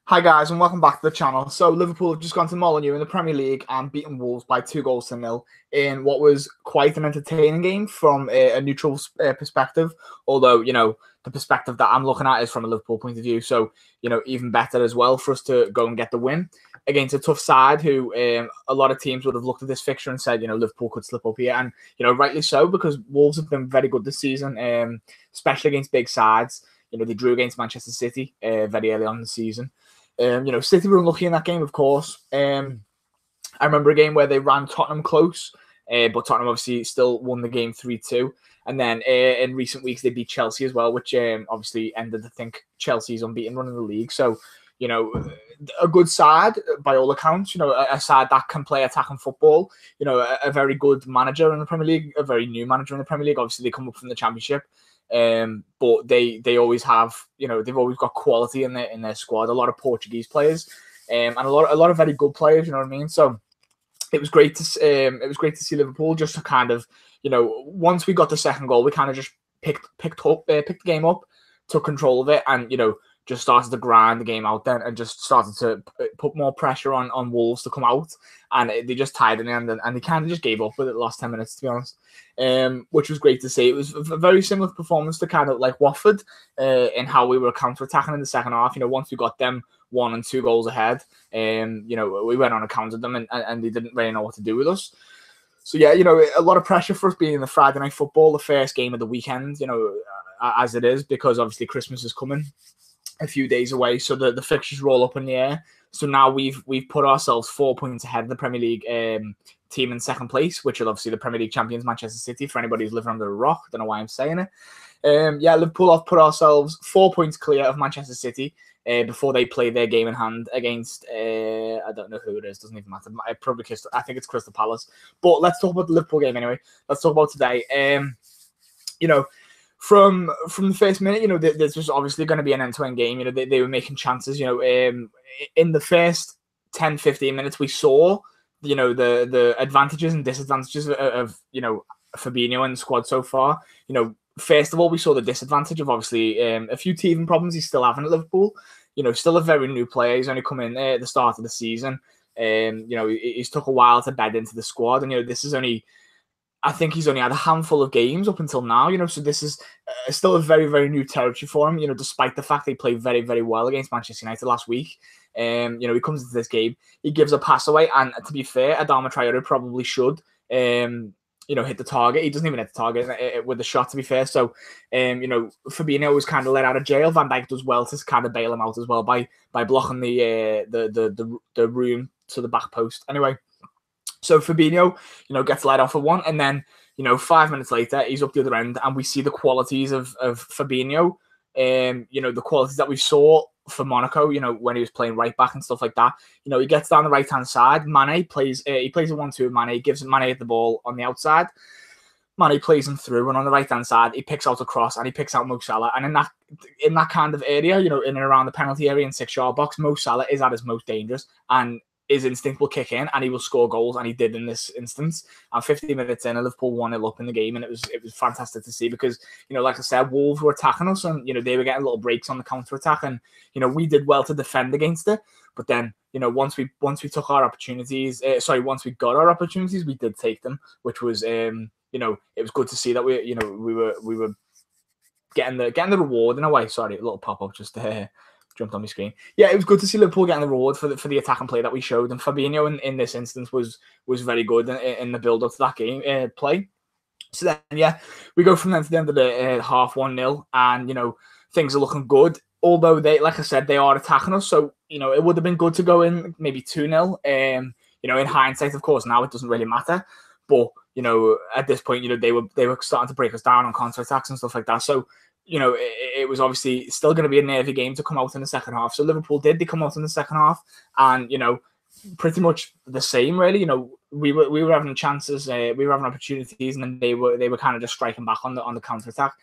Hi guys, and welcome back to the channel. So Liverpool have just gone to Molineux in the Premier League and beaten Wolves by 2-0 in what was quite an entertaining game from a neutral perspective. Although, the perspective that I'm looking at is from a Liverpool point of view. So, even better as well for us to go and get the win against a tough side who a lot of teams would have looked at this fixture and said, Liverpool could slip up here. And, rightly so, because Wolves have been very good this season, especially against big sides. They drew against Manchester City very early on in the season. City were unlucky in that game, of course. I remember a game where they ran Tottenham close, but Tottenham obviously still won the game 3-2. And then in recent weeks, they beat Chelsea as well, which obviously ended, I think, Chelsea's unbeaten run in the league. So, a good side by all accounts, a side that can play attacking football, a very good manager in the Premier League, a very new manager in the Premier League. Obviously, they come up from the Championship. But they always have, they've always got quality in their squad. A lot of Portuguese players, and a lot of very good players. You know what I mean? So it was great to see Liverpool just to kind of, once we got the second goal, we kind of just picked the game up, took control of it, and just started to grind the game out then, and just started to put more pressure on Wolves to come out, and they just tied in the end, and they kind of just gave up with it the last 10 minutes, to be honest, which was great to see. It was a very similar performance to kind of like Watford in how we were counter-attacking in the second half. Once we got them 1 and 2 goals ahead, we went on and countered them, and they didn't really know what to do with us. So yeah, a lot of pressure for us being in the Friday night football, the first game of the weekend, as it is, because obviously Christmas is coming a few days away, so the fixtures roll up in the air. So now we've put ourselves 4 points ahead of the Premier League team in second place, which are obviously the Premier League champions, Manchester City, for anybody who's living under a rock. I don't know why I'm saying it. Liverpool have put ourselves 4 points clear of Manchester City before they play their game in hand against, I don't know who it is, doesn't even matter. I think it's Crystal Palace. But let's talk about the Liverpool game anyway. Let's talk about today. From the first minute, this was obviously going to be an end-to-end game. They were making chances. In the first 10, 15 minutes, we saw, the advantages and disadvantages of Fabinho and the squad so far. First of all, we saw the disadvantage of obviously a few teething problems he's still having at Liverpool. Still a very new player. He's only come in at the start of the season. He's took a while to bed into the squad, and this is only, I think he's only had a handful of games up until now, so this is still a very, very new territory for him, despite the fact they played very, very well against Manchester United last week. He comes into this game, he gives a pass away, and to be fair, Adama Traore probably should, hit the target. He doesn't even hit the target with the shot, to be fair. So, Fabinho was kind of let out of jail. Van Dijk does well to kind of bail him out as well by blocking the room to the back post. Anyway, so Fabinho, gets let off at one, and then, 5 minutes later, he's up the other end, and we see the qualities of Fabinho, the qualities that we saw for Monaco, when he was playing right back and stuff like that. He gets down the right-hand side. Mane plays a 1-2 with Mane, gives Mane the ball on the outside. Mane plays him through, and on the right-hand side, he picks out a cross, and he picks out Mo Salah. And in that kind of area, in and around the penalty area in 6-yard box, Mo Salah is at his most dangerous, and his instinct will kick in and he will score goals, and he did in this instance. And 50 minutes in, Liverpool 1-0 up in the game, and it was fantastic to see because, like I said, Wolves were attacking us, and, they were getting little breaks on the counter-attack, and, we did well to defend against it. But then, once we took our opportunities, once we got our opportunities, we did take them, which was, it was good to see that we were getting the reward in a way. Sorry, a little pop-up just jumped on my screen. Yeah, it was good to see Liverpool getting the reward for the attacking play that we showed, and Fabinho in this instance was very good in the build up to that game play. So then, yeah, we go from then to the end of the half 1-0, and things are looking good. Although they, like I said, they are attacking us, so it would have been good to go in maybe 2-0. In hindsight, of course, now it doesn't really matter. But at this point, they were starting to break us down on counter attacks and stuff like that. So it was obviously still going to be a nervy game to come out in the second half. So Liverpool did. They come out in the second half, and pretty much the same. Really, we were having chances, we were having opportunities, and then they were kind of just striking back on the counter attack.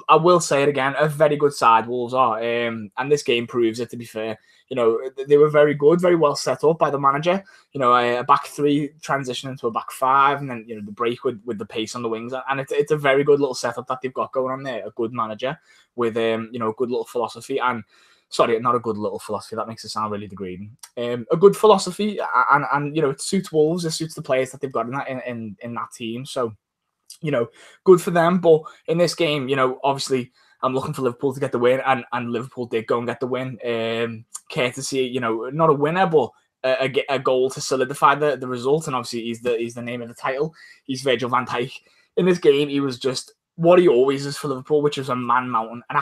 I will say it again, a very good side Wolves are, and this game proves it. To be fair, they were very good, very well set up by the manager. A back three transition into a back five, and then the break with the pace on the wings, and it's a very good little setup that they've got going on there. A good manager with a good little philosophy, and sorry, not a good little philosophy. That makes it sound really degrading. A good philosophy, and it suits Wolves. It suits the players that they've got in that team. So. Good for them. But in this game, obviously, I'm looking for Liverpool to get the win, and Liverpool did go and get the win. Courtesy, not a winner, but a goal to solidify the result. And obviously, he's the name of the title. He's Virgil Van Dijk. In this game, he was just what he always is for Liverpool, which is a man mountain, an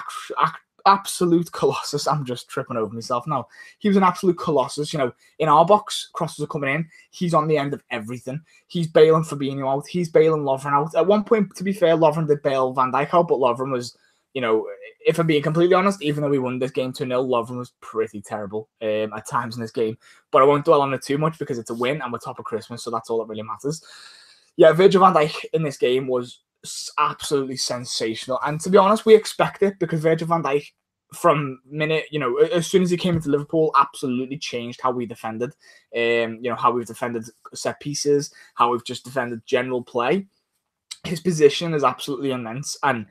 absolute colossus. I'm just tripping over myself now. He was an absolute colossus. In our box, crosses are coming in. He's on the end of everything. He's bailing Fabinho out. He's bailing Lovren out. At one point, to be fair, Lovren did bail Van Dijk out, but Lovren was, if I'm being completely honest, even though we won this game 2-0, Lovren was pretty terrible at times in this game. But I won't dwell on it too much because it's a win and we're top of Christmas, so that's all that really matters. Yeah, Virgil van Dijk in this game was absolutely sensational. And to be honest, we expect it because Virgil van Dijk, from minute, as soon as he came into Liverpool, absolutely changed how we defended. How we've defended set pieces, how we've just defended general play. His position is absolutely immense. And,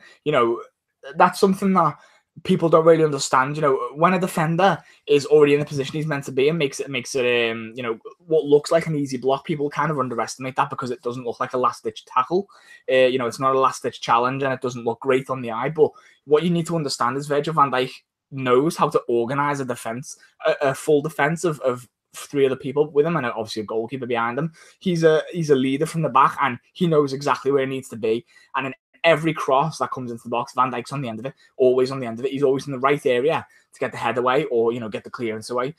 that's something that people don't really understand. When a defender is already in the position he's meant to be and makes it what looks like an easy block, people kind of underestimate that because it doesn't look like a last-ditch tackle. It's not a last-ditch challenge and it doesn't look great on the eye. But what you need to understand is Virgil van Dijk knows how to organise a defence, a full defence of three other people with him and obviously a goalkeeper behind him. He's a leader from the back and he knows exactly where he needs to be. And in every cross that comes into the box, Van Dijk's on the end of it, always on the end of it. He's always in the right area to get the head away or, get the clearance away.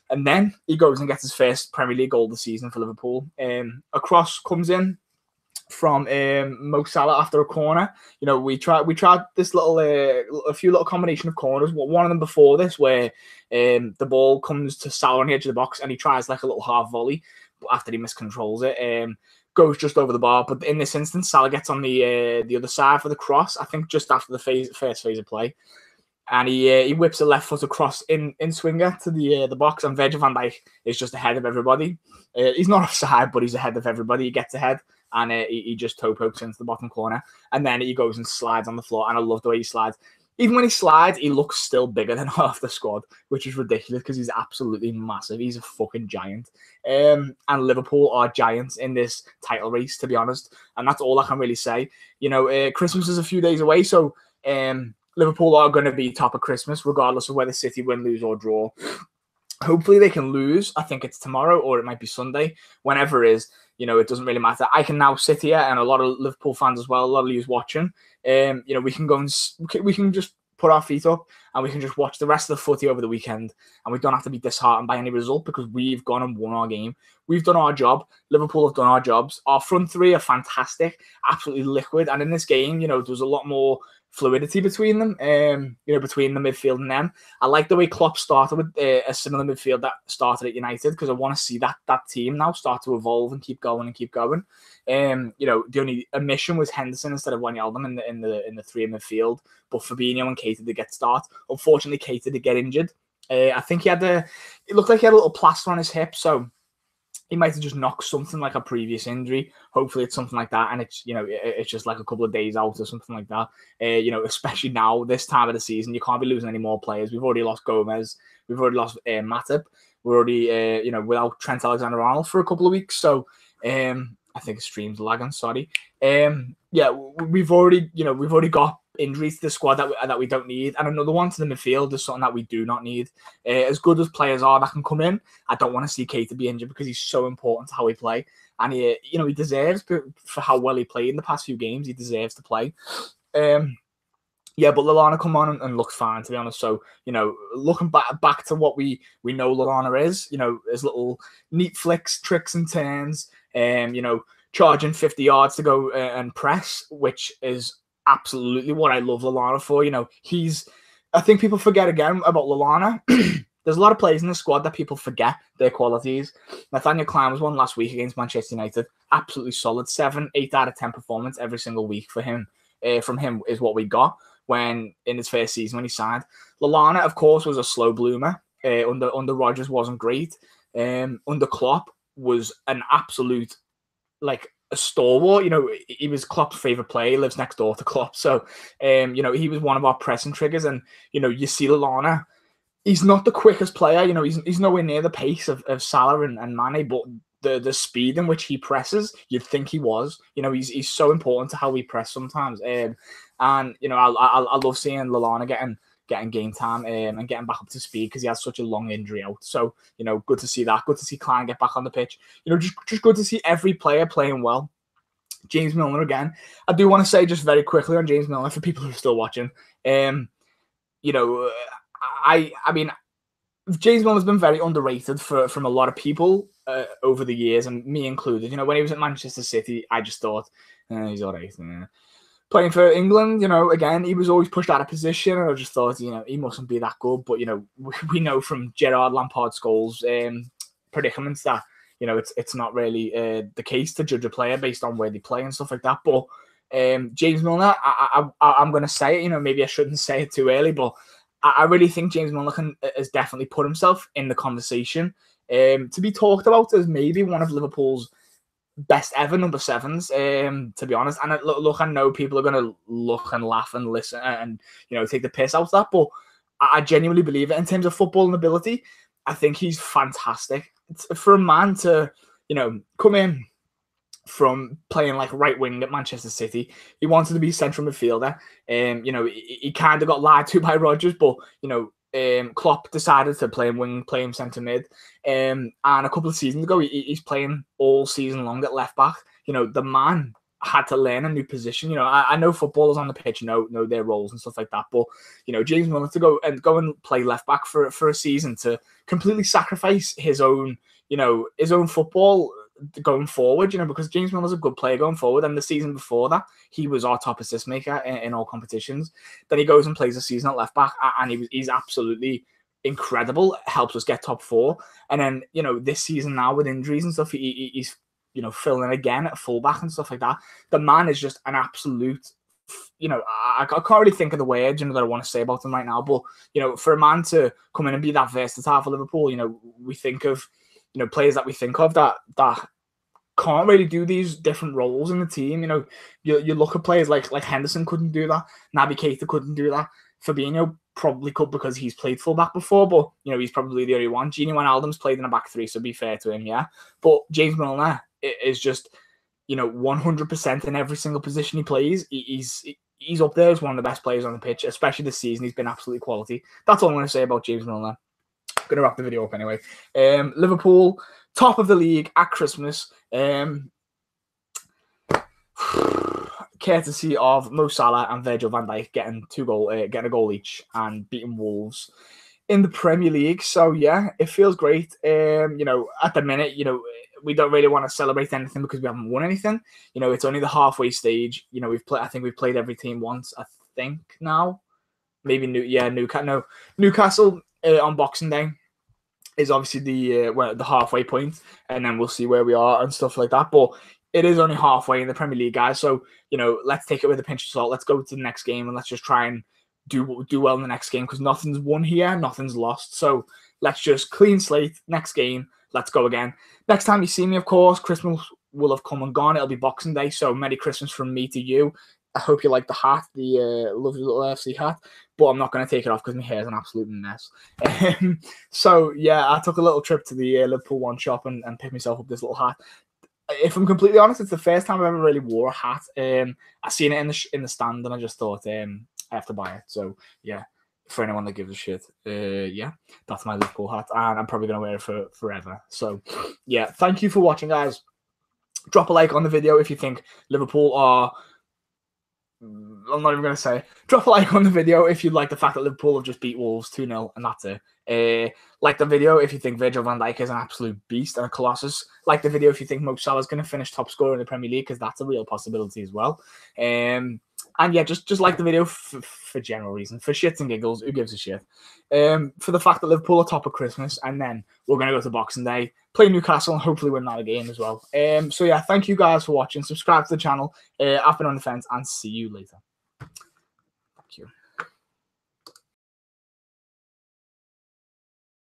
And then he goes and gets his first Premier League goal of the season for Liverpool. A cross comes in from Mo Salah after a corner. We tried this a few little combination of corners. One of them before this where the ball comes to Salah on the edge of the box and he tries like a little half volley, but after he miscontrols it, goes just over the bar. But in this instance, Salah gets on the other side for the cross, I think just after the first phase of play. And he whips a left foot across in swinger to the box, and Virgil van Dijk is just ahead of everybody. He's not offside, but he's ahead of everybody. He gets ahead, and he just toe pokes into the bottom corner. And then he goes and slides on the floor, and I love the way he slides. Even when he slides, he looks still bigger than half the squad, which is ridiculous because he's absolutely massive. He's a fucking giant. And Liverpool are giants in this title race, to be honest. And that's all I can really say. Christmas is a few days away, so Liverpool are going to be top of Christmas, regardless of whether City win, lose, or draw. Hopefully they can lose. I think it's tomorrow or it might be Sunday. Whenever it is, it doesn't really matter. I can now sit here, and a lot of Liverpool fans as well, a lot of you watching, we can go and we can just put our feet up and we can just watch the rest of the footy over the weekend, and we don't have to be disheartened by any result because we've gone and won our game. We've done our job. Liverpool have done our jobs. Our front three are fantastic, absolutely liquid. And in this game, there's a lot more fluidity between them, between the midfield and them. I like the way Klopp started with a similar midfield that started at United because I want to see that team now start to evolve and keep going. The only omission was Henderson instead of Wijnaldum in the three in midfield, but Fabinho and Keita did get start. Unfortunately, Keita did get injured. I think it looked like he had a little plaster on his hip, so he might have just knocked something like a previous injury. Hopefully it's something like that, and it's just like a couple of days out or something like that. Especially now, this time of the season, you can't be losing any more players. We've already lost Gomez. We've already lost Matip. We're already, without Trent Alexander-Arnold for a couple of weeks. So I think his stream's lagging. Sorry. We've already got injuries to the squad that we don't need, and another one to the midfield is something that we do not need. As good as players are that can come in, I don't want to see Keita be injured because he's so important to how we play, and he deserves, for how well he played in the past few games, he deserves to play. But Lallana come on and looked fine, to be honest. So, looking back to what we know Lallana is, his little neat flicks, tricks and turns, charging 50 yards to go and press, which is absolutely what I love Lallana for. I think people forget again about Lallana. There's a lot of players in the squad that people forget their qualities. Nathaniel Klein was one last week against Manchester United. Absolutely solid. 7, 8 out of 10 performance every single week for him. from him is what we got when in his first season when he signed. Lallana, of course, was a slow bloomer. Under Rodgers wasn't great. Under Klopp was an absolute like a stalwart. You know, he was Klopp's favorite player. He lives next door to Klopp, so you know, he was one of our pressing triggers. And you know, you see Lallana. He's not the quickest player. You know, he's nowhere near the pace of Salah and Mane, but the speed in which he presses, you'd think he was. You know, he's so important to how we press sometimes. And you know, I love seeing Lallana getting game time and getting back up to speed because he has such a long injury out. So you know, good to see that. Good to see Klein get back on the pitch. You know, just good to see every player playing well. James Milner again. I do want to say just very quickly on James Milner for people who are still watching. You know, I mean, James Milner's been very underrated from a lot of people over the years, and me included. You know, when he was at Manchester City, I just thought he's all right. Playing for England, you know, again, he was always pushed out of position, and I just thought, you know, he mustn't be that good. But you know, we know from Gerrard, Lampard, Scholes predicaments that you know it's not really the case to judge a player based on where they play and stuff like that. But James Milner, I'm going to say it. You know, maybe I shouldn't say it too early, but I really think James Milner has definitely put himself in the conversation to be talked about as maybe one of Liverpool's best ever number sevens, to be honest. And look, I know people are going to look and laugh and listen and, you know, take the piss out of that, but I genuinely believe it. In terms of footballing ability, I think he's fantastic. For a man to, you know, come in from playing like right wing at Manchester City, he wanted to be central midfielder. You know, he kind of got lied to by Rodgers, but you know, Klopp decided to play him wing, play him centre mid. And a couple of seasons ago, he's playing all season long at left back. You know, the man had to learn a new position. You know, I know footballers on the pitch know their roles and stuff like that, but you know, James Milner to go and play left back for a season, to completely sacrifice his own, you know, his own football going forward, you know, because James Milner's a good player going forward, and the season before that he was our top assist maker in all competitions. Then he goes and plays a season at left back, and he's absolutely incredible, helps us get top four. And then, you know, this season now with injuries and stuff, he's, you know, filling again at fullback and stuff like that. The man is just an absolute, you know, I can't really think of the words, you know, that I want to say about him right now, but you know, for a man to come in and be that versatile for Liverpool, you know, we think of, you know, players that we think of that can't really do these different roles in the team. You know, you look at players like Henderson couldn't do that, Naby Keita couldn't do that, Fabinho probably could because he's played fullback before, but you know, he's probably the only one. Gini Wijnaldum's played in a back three, so be fair to him, yeah. But James Milner is just, you know, 100% in every single position he plays. He's up there as one of the best players on the pitch, especially this season. He's been absolutely quality. That's all I'm going to say about James Milner. Going to wrap the video up anyway. Liverpool, top of the league at Christmas. Courtesy of Mo Salah and Virgil Van Dijk getting a goal each and beating Wolves in the Premier League. So yeah, it feels great. You know, at the minute, you know, we don't really want to celebrate anything because we haven't won anything. You know, it's only the halfway stage. You know, I think we've played every team once. I think now, maybe Newcastle on Boxing Day is obviously the halfway point, and then we'll see where we are and stuff like that. But it is only halfway in the Premier League, guys. So you know, let's take it with a pinch of salt. Let's go to the next game and let's just try and do well in the next game, because nothing's won here, nothing's lost. So let's just clean slate. Next game, let's go again. Next time you see me, of course, Christmas will have come and gone. It'll be Boxing Day, so Merry Christmas from me to you. I hope you like the hat, the lovely little FC hat, but I'm not going to take it off because my hair is an absolute mess. So, yeah, I took a little trip to the Liverpool One shop and picked myself up this little hat. If I'm completely honest, it's the first time I've ever really wore a hat. I seen it in the stand, and I just thought I have to buy it. So, yeah, for anyone that gives a shit, yeah, that's my Liverpool hat, and I'm probably going to wear it for forever. So, yeah, thank you for watching, guys. Drop a like on the video if you think Liverpool are... I'm not even going to say. Drop a like on the video if you like the fact that Liverpool have just beat Wolves 2-0, and that's it. Like the video if you think Virgil van Dijk is an absolute beast and a colossus. Like the video if you think Mo Salah is going to finish top scorer in the Premier League, because that's a real possibility as well. And yeah, just like the video for general reasons. For shits and giggles, who gives a shit? For the fact that Liverpool are top of Christmas, and then we're going to go to Boxing Day, play Newcastle, and hopefully win that game as well. So yeah, thank you guys for watching. Subscribe to the channel. I've been on the fence, and see you later.